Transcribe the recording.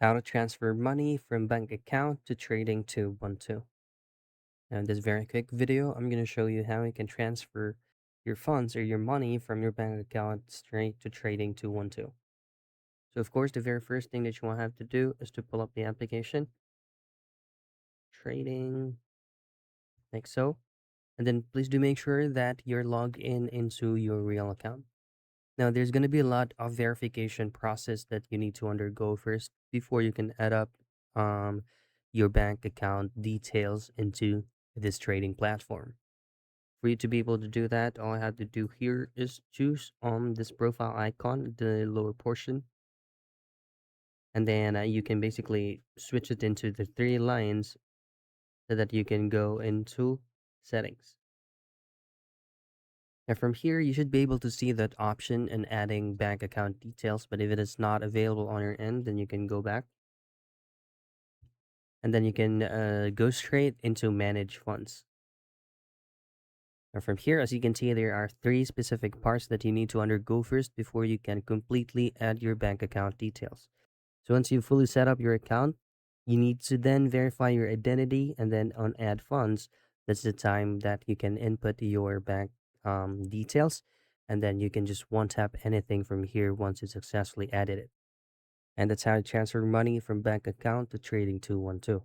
How to transfer money from bank account to trading 212. Now, in this very quick video, I'm going to show you how you can transfer your funds or your money from your bank account straight to trading 212. So, of course, the very first thing that you want to have to do is to pull up the application, trading, like so. And then please do make sure that you're logged in into your real account. Now, there's going to be a lot of verification process that you need to undergo first before you can add up um, your bank account details into this trading platform. For you to be able to do that, all I have to do here is choose this profile icon, the lower portion, and then you can basically switch it into the three lines so that you can go into settings. Now from here, you should be able to see that option in adding bank account details, but if it is not available on your end, then you can go back and then you can go straight into manage funds. Now from here, as you can see, there are three specific parts that you need to undergo first before you can completely add your bank account details. So once you've fully set up your account, you need to then verify your identity and then on add funds. That's the time that you can input your bank details and then you can just one tap anything from here once you successfully added it. And that's how to transfer money from bank account to trading 212.